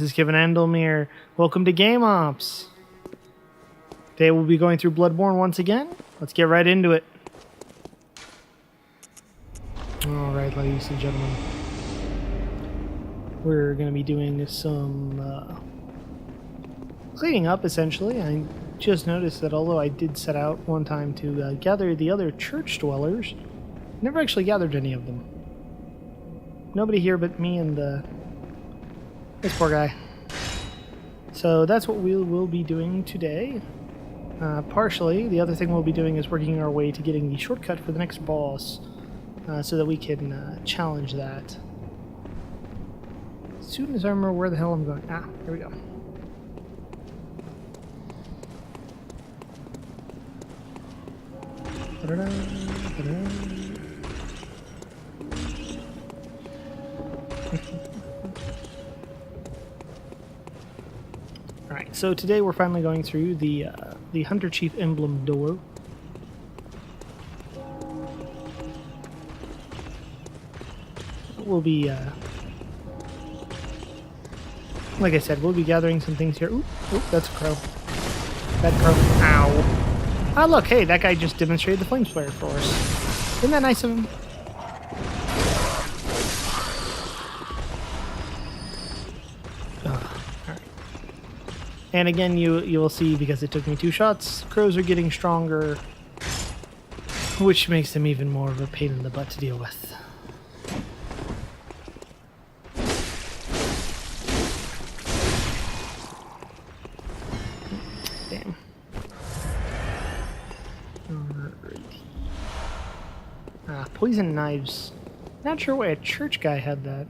this is Kevin Andellmere. Welcome to Game Ops. Today we'll be going through Bloodborne once again. Let's get right into it. Alright, ladies and gentlemen. We're going to be doing some cleaning up, essentially. I just noticed that although I did set out one time to gather the other church dwellers, never actually gathered any of them. Nobody here but me and this poor guy. So that's what we will be doing today. Partially, the other thing we'll be doing is working our way to getting the shortcut for the next boss, so that we can challenge that. As soon as I remember where the hell I'm going. Ah, here we go. Alright, so today we're finally going through the Hunter Chief Emblem door. We'll be, like I said, we'll be gathering some things here. Oop, that's a crow. Bad crow. Ow. Ah, look, hey, that guy just demonstrated the flame sprayer for us. Isn't that nice of him? And again, you will see, because it took me 2 shots, crows are getting stronger, which makes them even more of a pain in the butt to deal with. Damn. Alrighty. Poison knives. Not sure why a church guy had that.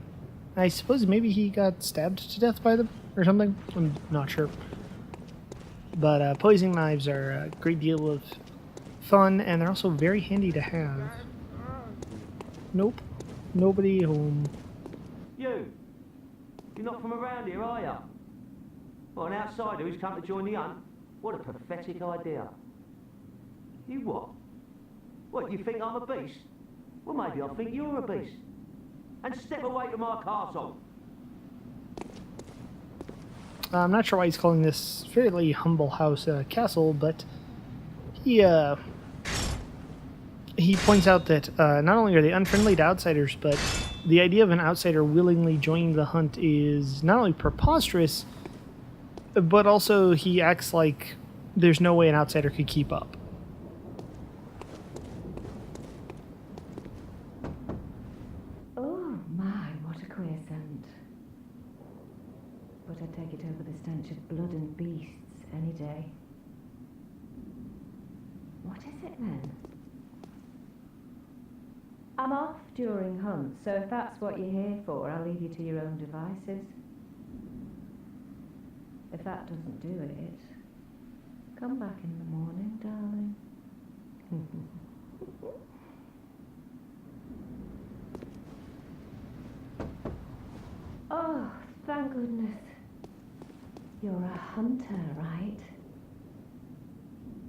I suppose maybe he got stabbed to death by them or something. I'm not sure. But poison knives are a great deal of fun, and they're also very handy to have. Nope. Nobody home. You're not from around here, are you? Well, an outsider who's come to join the hunt? What a pathetic idea. You what? What, you think I'm a beast? Well, maybe I think you're a beast. And step away from my castle. I'm not sure why he's calling this fairly humble house a castle, but he points out that not only are they unfriendly to outsiders, but the idea of an outsider willingly joining the hunt is not only preposterous, but also he acts like there's no way an outsider could keep up. Oh my, what a queer scent. But I'd take it over the stench of blood and beasts any day. What is it then? I'm off during hunts, so if that's what you're here for, I'll leave you to your own devices. If that doesn't do it, come back in the morning, darling. Oh, thank goodness. You're a hunter, right?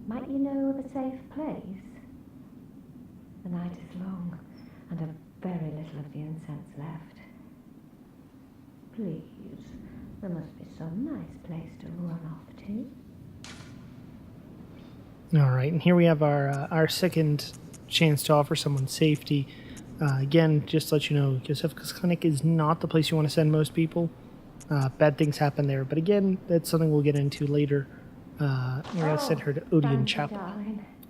Might you know of a safe place? The night is long, and a very little of the incense left. Please, there must be some nice place to run off to. Alright, and here we have our second chance to offer someone safety. Again, just to let you know, Josephka's Clinic is not the place you want to send most people. Bad things happen there, but again, that's something we'll get into later. We're going to send her to Odin Chapel.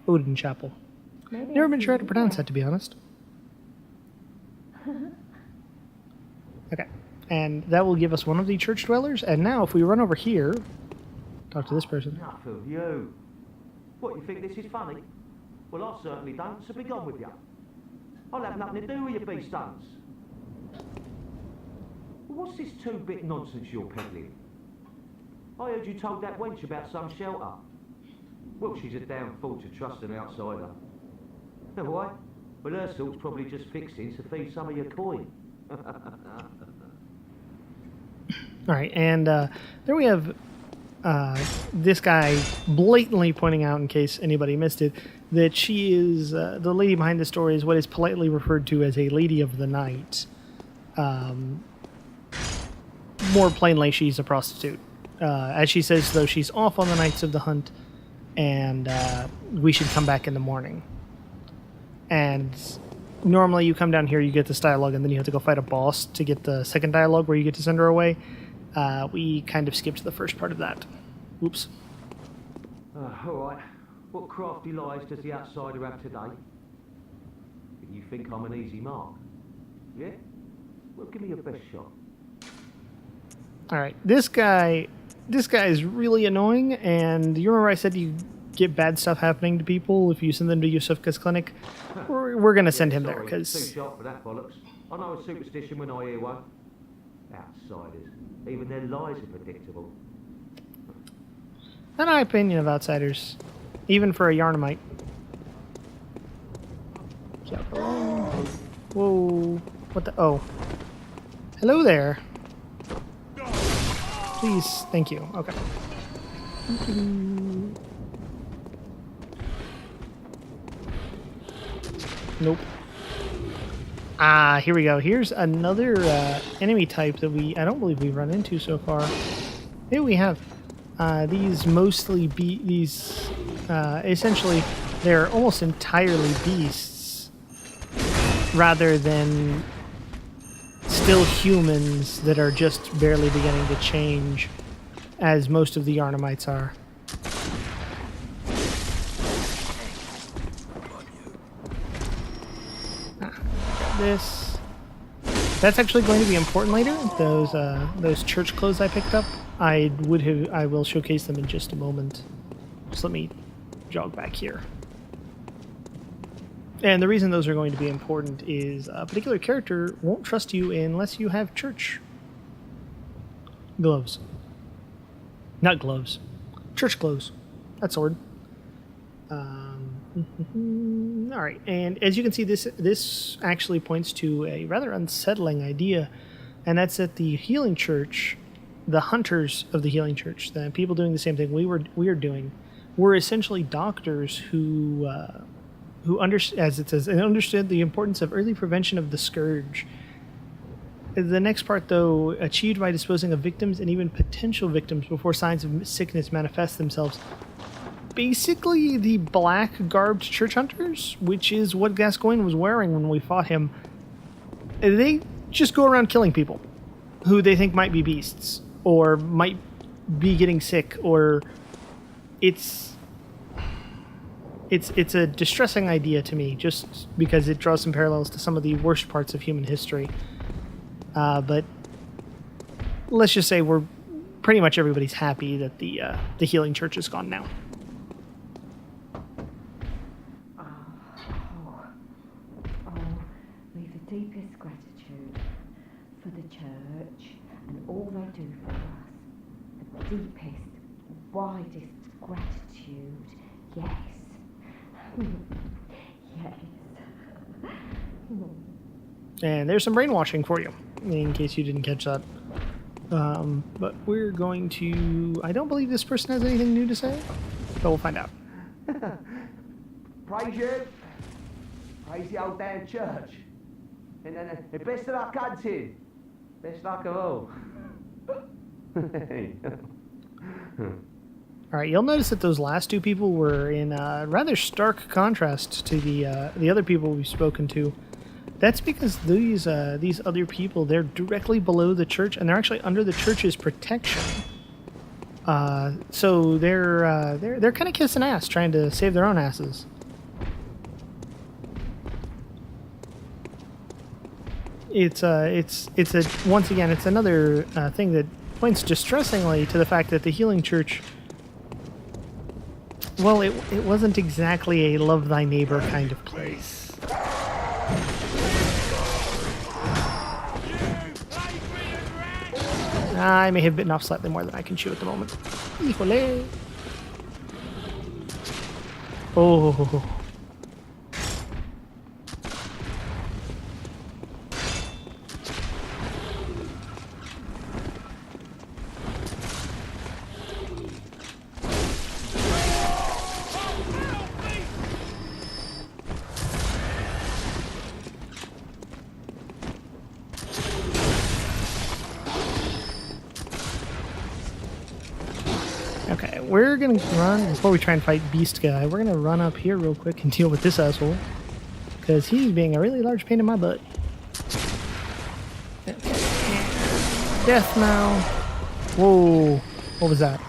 Odin Chapel. Never been sure how to pronounce that, to be honest. Okay, and that will give us one of the church dwellers, and now if we run over here, talk to this person. Enough of you. What, you think this is funny? Well, I certainly don't, so be gone with you. I'll have nothing to do with your beast stunts. What's this 2-bit nonsense you're peddling? I heard you told that wench about some shelter. Well, she's a damn fool to trust an outsider. Know why? Well, her sort's probably just fixing to feed some of your coin. Alright, and there we have this guy blatantly pointing out, in case anybody missed it, that she is, the lady behind the story is what is politely referred to as a Lady of the Night. more plainly, she's a prostitute. As she says, though, she's off on the nights of the hunt, and we should come back in the morning. And normally you come down here, you get this dialogue, and then you have to go fight a boss to get the second dialogue where you get to send her away. We kind of skipped the first part of that. Oops. Alright. What crafty lies does the outsider have today? You think I'm an easy mark? Yeah? Well, give me your best shot. Alright, this guy is really annoying, and you remember I said you get bad stuff happening to people if you send them to Yusufka's clinic? We're going to send him there, because... Too sharp for that bollocks. I know a superstition when I hear one. Outsiders. Even their lies are predictable. Not my opinion of outsiders, even for a Yarnamite. Whoa. What the... Oh. Hello there. Please. Thank you. Okay. Nope. Ah, here we go. Here's another enemy type that I don't believe we've run into so far. Maybe we have. These mostly essentially, they're almost entirely beasts, rather than still humans that are just barely beginning to change, as most of the Yarnamites are. This. That's actually going to be important later. Those church clothes I picked up. I will showcase them in just a moment. Just let me jog back here. And the reason those are going to be important is a particular character won't trust you unless you have church gloves. Not gloves. Church clothes. That's the word. Alright, and as you can see, this actually points to a rather unsettling idea, and that's that the healing church, the hunters of the healing church, the people doing the same thing we are doing, were essentially doctors who as it says, understood the importance of early prevention of the scourge. The next part, though, achieved by disposing of victims and even potential victims before signs of sickness manifest themselves. Basically, the black-garbed church hunters, which is what Gascoigne was wearing when we fought him, they just go around killing people who they think might be beasts, or might be getting sick, or it's a distressing idea to me, just because it draws some parallels to some of the worst parts of human history. But let's just say pretty much everybody's happy that the healing church is gone now. We've the deepest gratitude for the church and all they do for us. The deepest, widest gratitude, yes. Yes. And there's some brainwashing for you, in case you didn't catch that. But we're going to... I don't believe this person has anything new to say, but we'll find out. Praise you. Praise the old damn church. And best of luck hunting. Best luck of all. Alright, you'll notice that those last two people were in rather stark contrast to the other people we've spoken to. That's because these other people, they're directly below the church, and they're actually under the church's protection. So they're kind of kissing ass, trying to save their own asses. It's once again, it's another thing that points distressingly to the fact that the healing church, well, it wasn't exactly a love thy neighbor kind of place. I may have bitten off slightly more than I can chew at the moment. Híjole. Oh. we're gonna run, before we try and fight Beast Guy, we're gonna run up here real quick and deal with this asshole. Because he's being a really large pain in my butt. Death now. Whoa. What was that?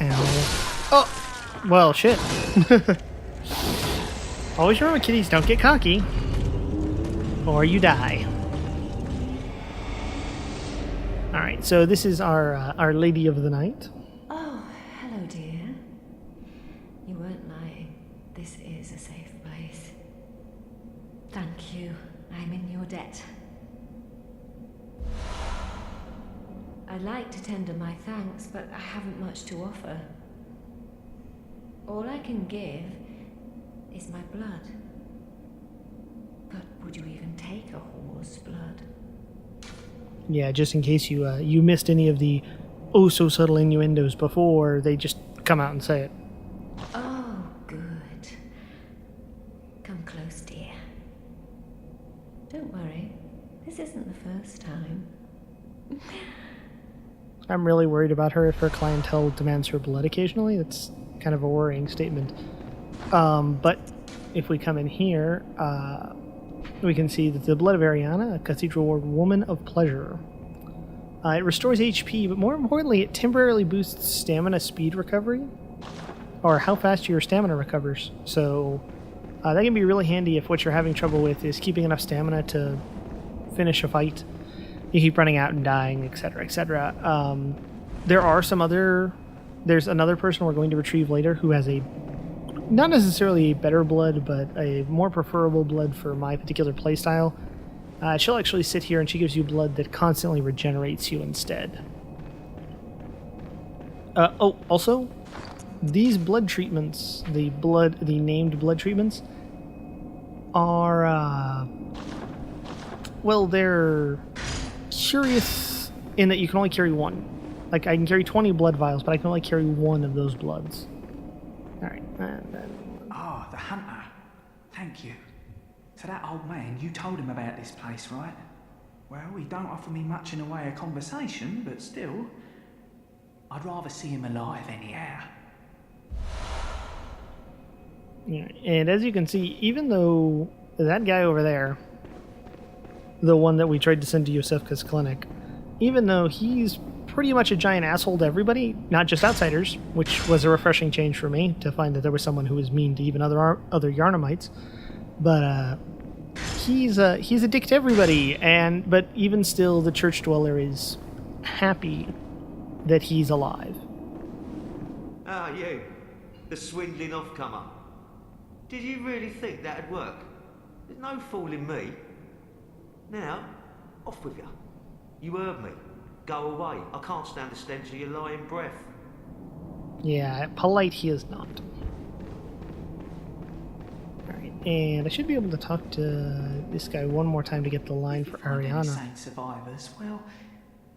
Ow. Oh! Well, shit. Always remember, kiddies, don't get cocky. Or you die. Alright, so this is our Lady of the Night. Oh, hello, dear. You weren't lying. This is a safe place. Thank you. I'm in your debt. I'd like to tender my thanks, but I haven't much to offer. All I can give is my blood. But would you even take a whore's blood? Yeah, just in case you missed any of the oh-so-subtle innuendos before, they just come out and say it. Oh, good. Come close, dear. Don't worry. This isn't the first time. I'm really worried about her if her clientele demands her blood occasionally. That's kind of a worrying statement. But if we come in here, we can see that the Blood of Ariana, a Cathedral Ward Woman of Pleasure. It restores HP, but more importantly, it temporarily boosts stamina speed recovery, or how fast your stamina recovers. So that can be really handy if what you're having trouble with is keeping enough stamina to finish a fight. You keep running out and dying, etc., etc. There's another person we're going to retrieve later who has not necessarily a better blood, but a more preferable blood for my particular playstyle. She'll actually sit here and she gives you blood that constantly regenerates you instead. Also, these blood treatments, the named blood treatments, are, well, they're curious in that you can only carry one. Like, I can carry 20 blood vials, but I can only carry one of those bloods. Alright, and then... Ah, the hunter. Thank you. To that old man, you told him about this place, right? Well, he don't offer me much in the way of conversation, but still, I'd rather see him alive anyhow. Yeah, and as you can see, even though that guy over there, the one that we tried to send to Yosefka's clinic, even though he's pretty much a giant asshole to everybody, not just outsiders, which was a refreshing change for me to find that there was someone who was mean to even other Yarnamites, but he's a dick to everybody, but even still, the church dweller is happy that he's alive. Ah, you, the swindling offcomer. Did you really think that'd work? There's no fooling me. Now, off with you. You heard me. Go away. I can't stand the stench of your lying breath. Yeah, polite he is not. Alright, and I should be able to talk to this guy one more time to get the line for Ariana. Saint survivors, well,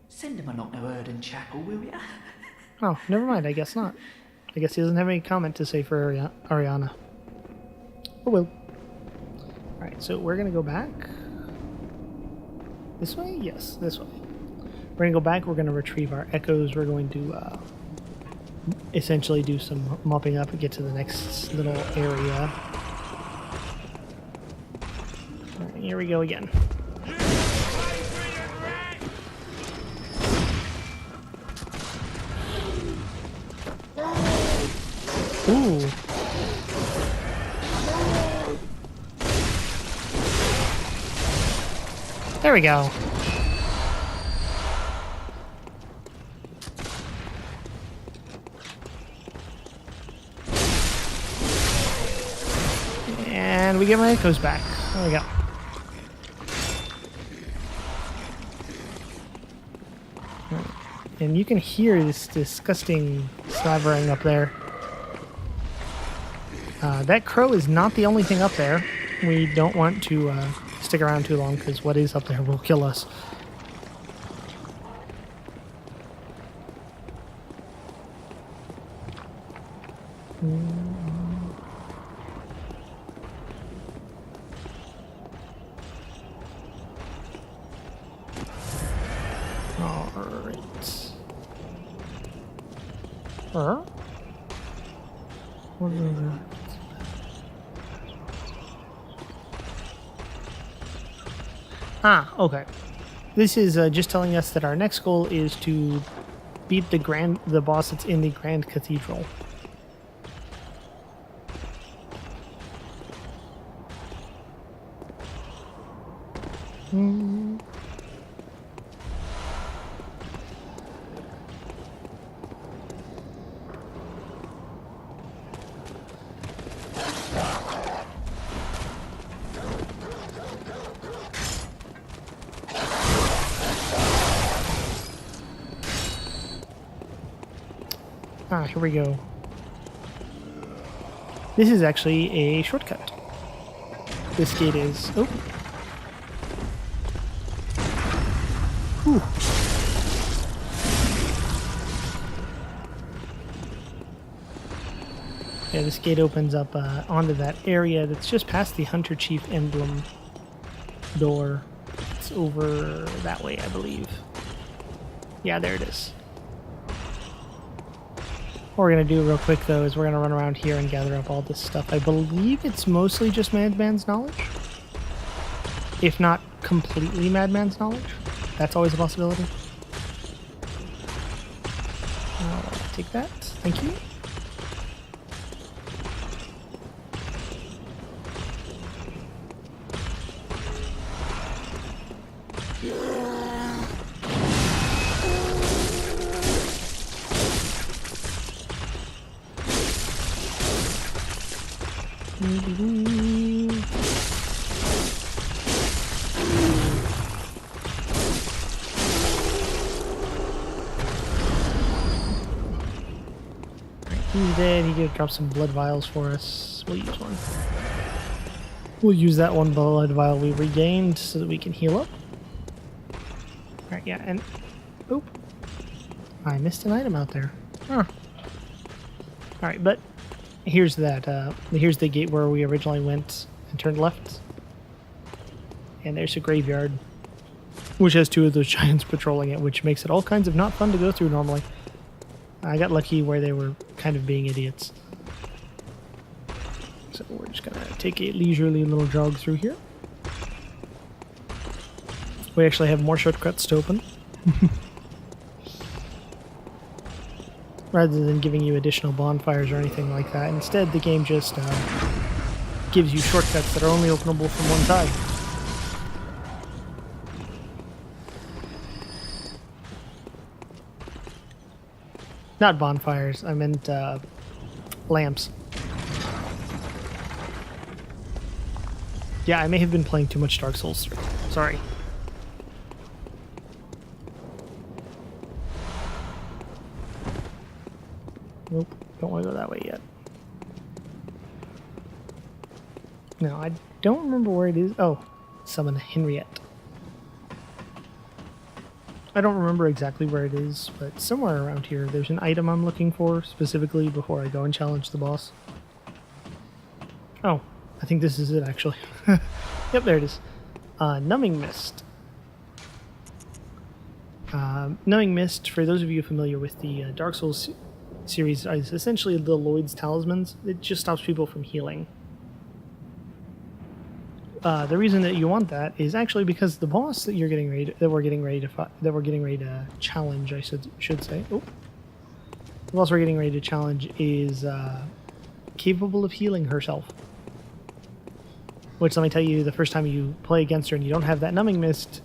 send them a knock to Erden Chapel, will ya? Oh, never mind, I guess not. I guess he doesn't have any comment to say for Ariana. Oh well. Alright, so we're gonna go back. This way? Yes, this way. We're going to go back, we're going to retrieve our echoes, we're going to essentially do some mopping up and get to the next little area. Right, here we go again. Ooh. There we go. And we get my echoes back. There we go. And you can hear this disgusting slavering up there. That crow is not the only thing up there. We don't want to stick around too long because what is up there will kill us. What is that? Ah, okay. This is just telling us that our next goal is to beat the boss that's in the Grand Cathedral. Ah, here we go. This is actually a shortcut. This gate is... Oh. Whew. Yeah, this gate opens up onto that area that's just past the Hunter Chief emblem door. It's over that way, I believe. Yeah, there it is. What we're going to do real quick, though, is we're going to run around here and gather up all this stuff. I believe it's mostly just Madman's knowledge. If not completely Madman's knowledge. That's always a possibility. Take that. Thank you. He's dead. He did drop some blood vials for us. We'll use one. We'll use that one blood vial we regained so that we can heal up. Alright, yeah, and... Oop. I missed an item out there. Huh. Alright, but here's that. Here's the gate where we originally went and turned left. And there's a graveyard, which has two of those giants patrolling it, which makes it all kinds of not fun to go through normally. I got lucky where they were kind of being idiots. So we're just going to take a leisurely little jog through here. We actually have more shortcuts to open. Rather than giving you additional bonfires or anything like that. Instead, the game just gives you shortcuts that are only openable from one side. Not bonfires, I meant lamps. Yeah, I may have been playing too much Dark Souls 3. Sorry. Nope, don't want to go that way yet. No, I don't remember where it is. Oh, summon Henriette. I don't remember exactly where it is, but somewhere around here there's an item I'm looking for specifically before I go and challenge the boss. Oh, I think this is it actually. Yep, there it is. Numbing Mist. Numbing Mist, for those of you familiar with the Dark Souls series, is essentially the Lloyd's talismans. It just stops people from healing. The reason that you want that is actually because the boss that we're getting ready to challenge, I should say. Oh, the boss we're getting ready to challenge is capable of healing herself. Which, let me tell you, the first time you play against her and you don't have that Numbing Mist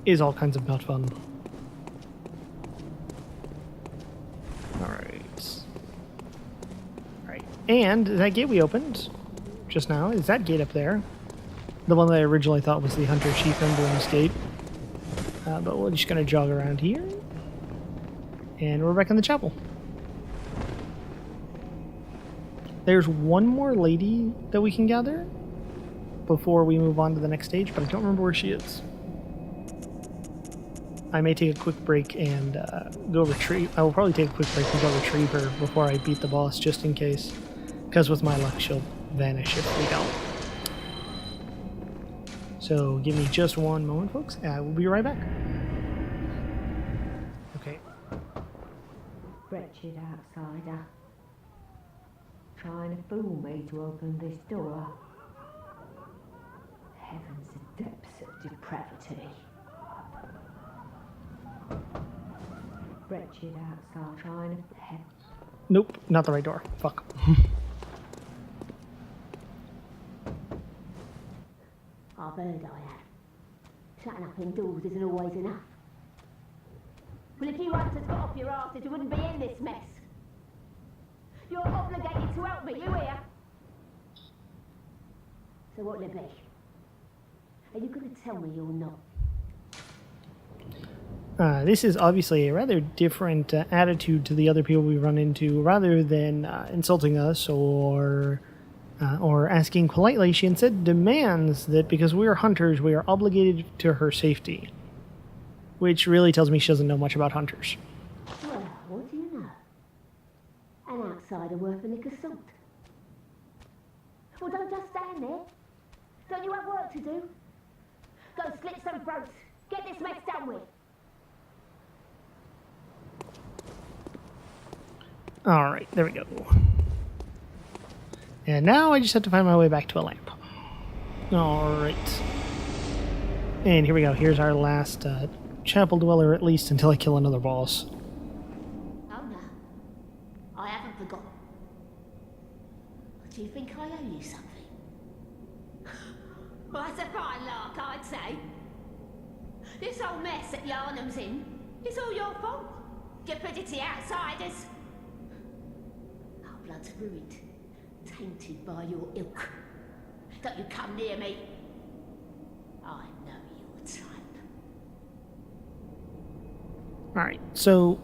is all kinds of not fun. Alright, and that gate we opened just now is that gate up there. The one that I originally thought was the Hunter Chief Emblem's gate. But we're just going to jog around here. And we're back in the chapel. There's one more lady that we can gather before we move on to the next stage, but I don't remember where she is. I may take a quick break and go retrieve... I will probably take a quick break and go retrieve her before I beat the boss, just in case. Because with my luck, she'll vanish if we don't. So give me just one moment, folks. We'll be right back. Okay. Wretched Wretched outsider. Trying to fool me to open this door. Heavens, the depths of depravity. Wretched outside trying to... Nope, not the right door. Fuck. I've heard I have. Shutting up indoors isn't always enough. Well, if you hunters got off your asses, you wouldn't be in this mess. You're obligated to help me, you hear? So what'll it be? Are you going to tell me you're not? This is obviously a rather different attitude to the other people we run into. Rather than insulting us or asking politely, she instead demands that because we are hunters, we are obligated to her safety. Which really tells me she doesn't know much about hunters. Well, what do you know? An outsider worth a lick of salt. Well, don't just stand there. Don't you have work to do? Go slit some throats. Get this mess done with. Alright, there we go. And now I just have to find my way back to a lamp. Alright. And here we go. Here's our last chapel dweller, at least until I kill another boss. Oh no, I haven't forgotten. Do you think I owe you something? Well, that's a fine lark, I'd say. This whole mess that Yarnum's in, it's all your fault. Stupidity outsiders. Our blood's ruined, tainted by your ilk. Don't you come near me. I know your type. Alright, so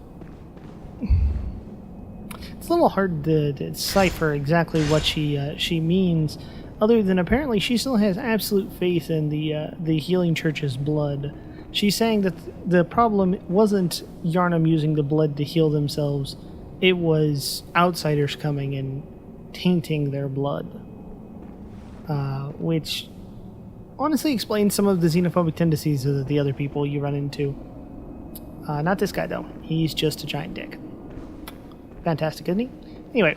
it's a little hard to decipher exactly what she means, other than apparently she still has absolute faith in the Healing Church's blood. She's saying that the problem wasn't Yarnum using the blood to heal themselves, it was outsiders coming and tainting their blood. Which honestly explains some of the xenophobic tendencies of the other people you run into. Not this guy, though. He's just a giant dick. Fantastic, isn't he? Anyway,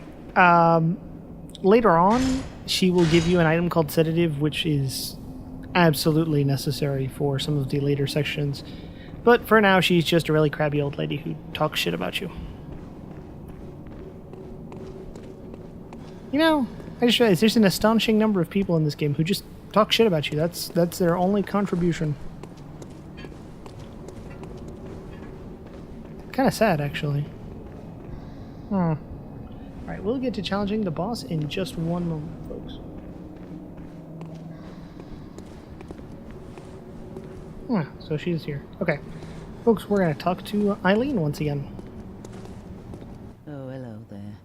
later on, she will give you an item called Sedative, which is absolutely necessary for some of the later sections. But for now, she's just a really crabby old lady who talks shit about you. You know, I just realized there's an astonishing number of people in this game who just talk shit about you. That's their only contribution. Kind of sad, actually. Alright, we'll get to challenging the boss in just one moment, folks. So she's here. Okay. Folks, we're going to talk to Eileen once again. Oh, hello there.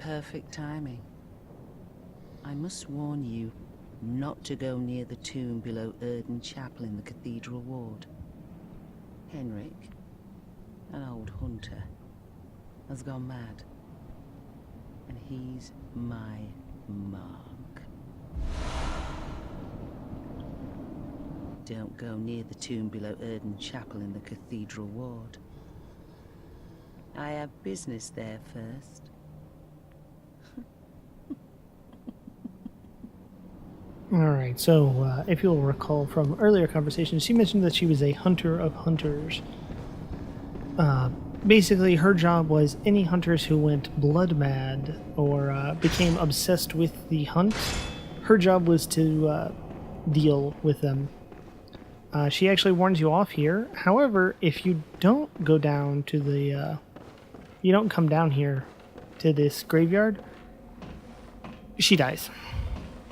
Perfect timing. I must warn you not to go near the tomb below Erden Chapel in the Cathedral Ward. Henrik, an old hunter, has gone mad. And he's my mark. Don't go near the tomb below Erden Chapel in the Cathedral Ward. I have business there first. Alright, so if you'll recall from earlier conversations, she mentioned that she was a hunter of hunters. Basically, her job was any hunters who went blood mad or became obsessed with the hunt, her job was to deal with them. She actually warns you off here. However, if you don't go down to the... you don't come down here to this graveyard, she dies.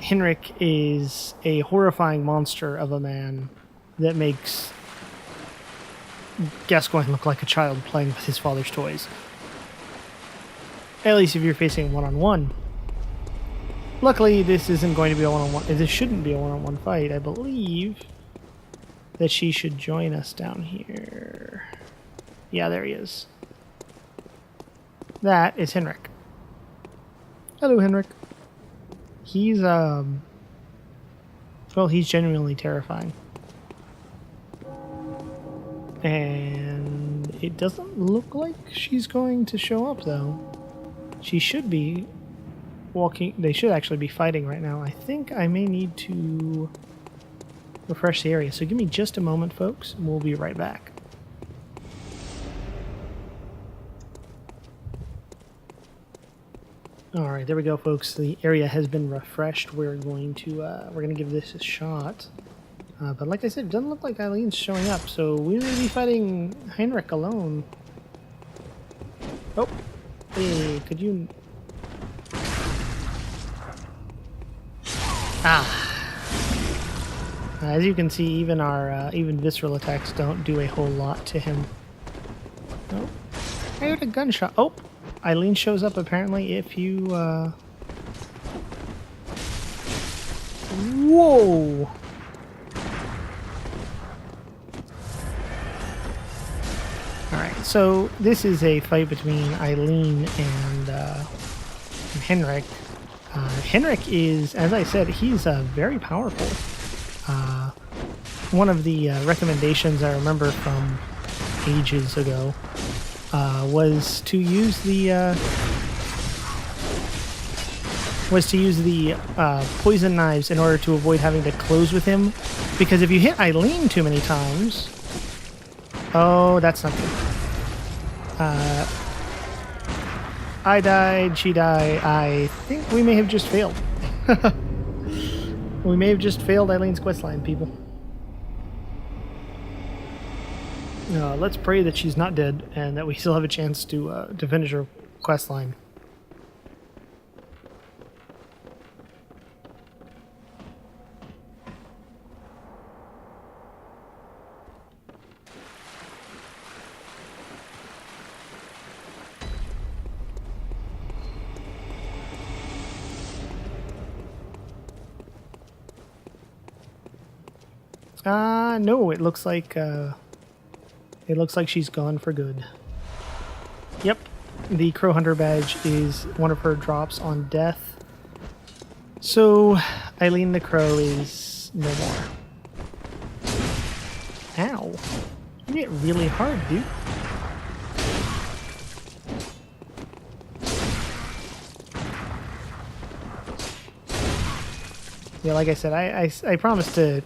Henrik is a horrifying monster of a man that makes Gascoigne look like a child playing with his father's toys. At least if you're facing one-on-one. Luckily, this isn't going to be a one-on-one. This shouldn't be a one-on-one fight. I believe that she should join us down here. Yeah, there he is. That is Henrik. Hello, Henrik. He's, well, he's genuinely terrifying. And It doesn't look like she's going to show up, though. She should be walking. They should actually be fighting right now. I think I may need to refresh the area. So give me just a moment, folks, and we'll be right back. All right, there we go, folks. The area has been refreshed. We're going to give this a shot. But like I said, it doesn't look like Eileen's showing up, so we may be fighting Heinrich alone. Oh, hey, could you? As you can see, even our visceral attacks don't do a whole lot to him. Oh, I heard a gunshot. Oh, Eileen shows up apparently if you. Whoa! All right, so this is a fight between Eileen and Henrik. Henrik is, as I said, he's very powerful. One of the recommendations I remember from ages ago was to use the poison knives in order to avoid having to close with him, because if you hit Eileen too many times, oh, that's not good. I died, she died. I think we may have just failed. We may have just failed Eileen's questline, people. Let's pray that she's not dead and that we still have a chance to finish her questline. No, it looks like she's gone for good. Yep, the Crow Hunter badge is one of her drops on death. So, Eileen the Crow is no more. Ow. You hit really hard, dude. Yeah, like I said, I promised to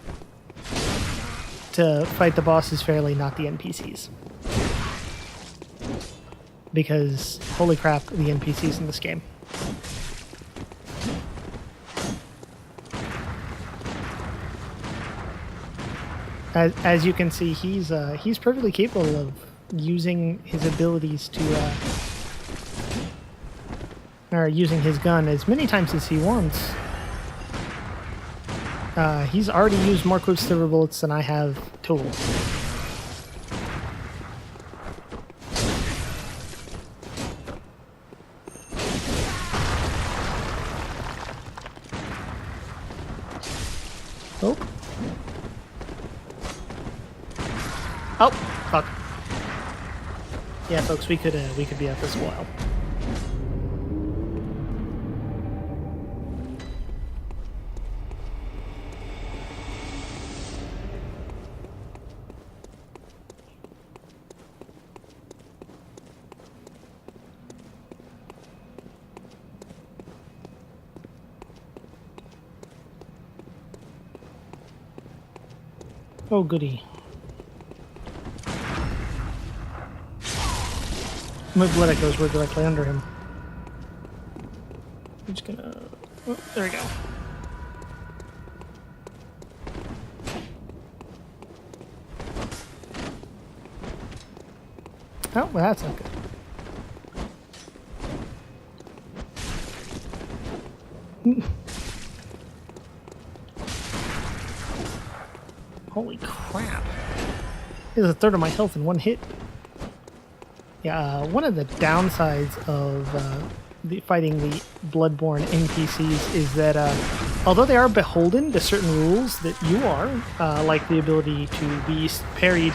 fight the bosses fairly, not the NPCs. Because, holy crap, the NPCs in this game. As you can see, he's perfectly capable of using his abilities to, or using his gun as many times as he wants. He's already used more Quicksilver bullets than I have total. Oh. Oh, fuck. Yeah, folks, we could be at this a while. Oh, goody. My blood echoes were directly under him. I'm just gonna... Oh, there we go. Oh, well, that's not good. Holy crap. There's a third of my health in one hit. Yeah, one of the downsides of fighting the Bloodborne NPCs is that although they are beholden to certain rules that you are, like the ability to be parried,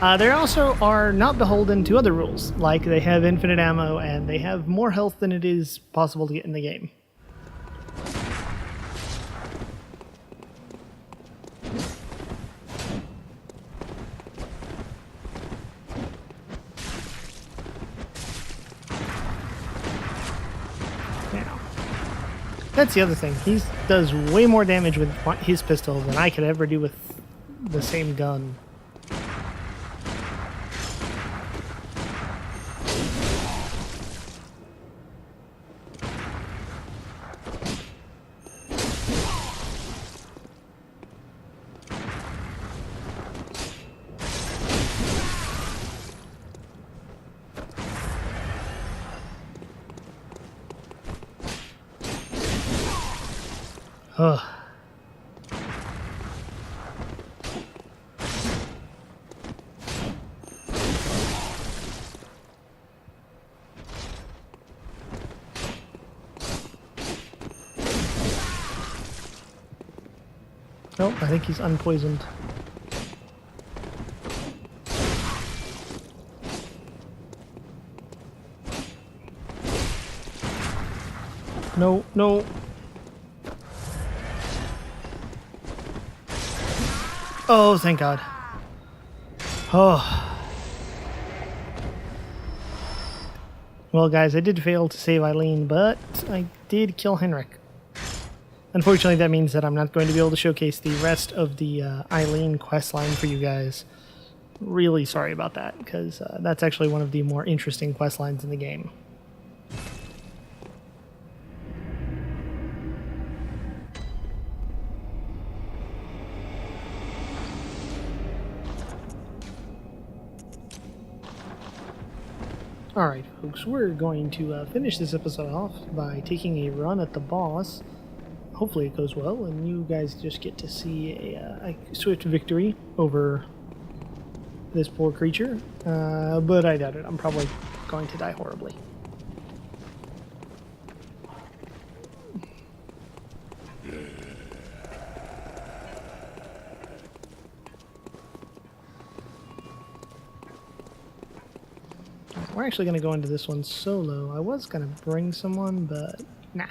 they also are not beholden to other rules, like they have infinite ammo and they have more health than it is possible to get in the game. That's the other thing. He does way more damage with his pistol than I could ever do with the same gun. Ugh. Nope, I think he's unpoisoned. No, no. Oh, thank God. Oh. Well, guys, I did fail to save Eileen, but I did kill Henrik. Unfortunately, that means that I'm not going to be able to showcase the rest of the Eileen questline for you guys. Really sorry about that, because that's actually one of the more interesting questlines in the game. Alright, folks, we're going to finish this episode off by taking a run at the boss. Hopefully it goes well, and you guys just get to see a swift victory over this poor creature. But I doubt it. I'm probably going to die horribly. We're actually going to go into this one solo. I was going to bring someone, but nah.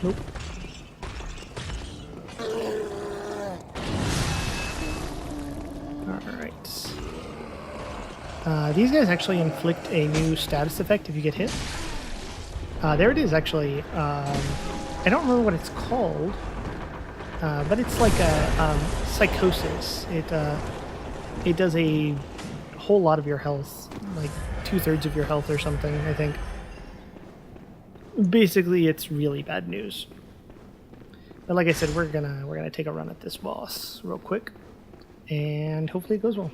Nope. Alright. These guys actually inflict a new status effect if you get hit. There it is, actually. I don't remember what it's called. But it's like a psychosis. It does a whole lot of your health, like 2/3 of your health or something, I think. Basically, it's really bad news. But like I said, we're gonna take a run at this boss real quick, and hopefully it goes well.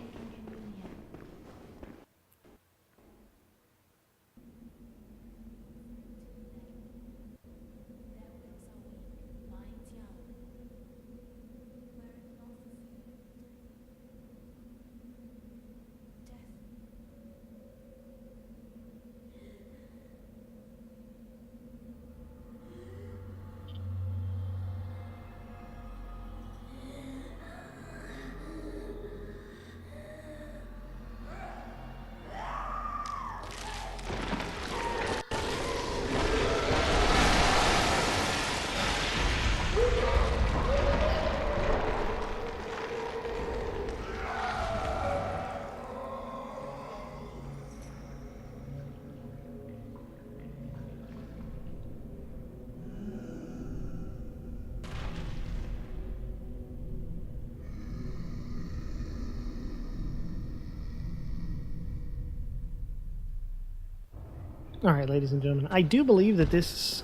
All right, ladies and gentlemen, I do believe that this,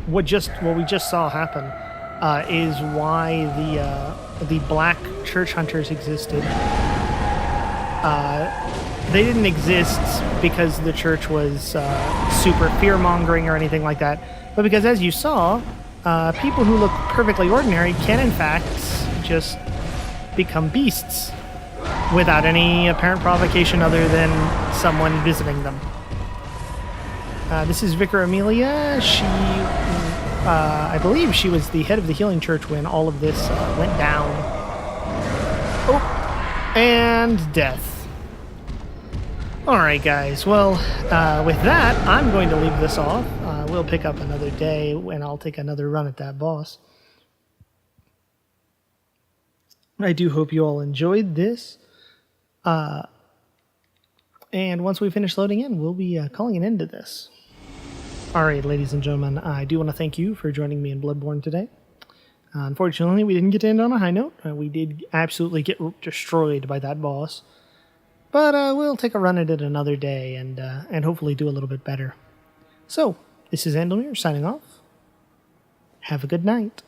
what we just saw happen, is why the black church hunters existed. They didn't exist because the church was super fear-mongering or anything like that, but because, as you saw, people who look perfectly ordinary can, in fact, just become beasts without any apparent provocation other than someone visiting them. This is Vicar Amelia. She, I believe she was the head of the healing church when all of this went down. Oh, and death. Alright guys, well, with that, I'm going to leave this off. We'll pick up another day and I'll take another run at that boss. I do hope you all enjoyed this. And once we finish loading in, we'll be calling an end to this. Alright, ladies and gentlemen, I do want to thank you for joining me in Bloodborne today. Unfortunately, we didn't get to end on a high note. We did absolutely get destroyed by that boss. But we'll take a run at it another day and hopefully do a little bit better. So, this is Andellmere signing off. Have a good night.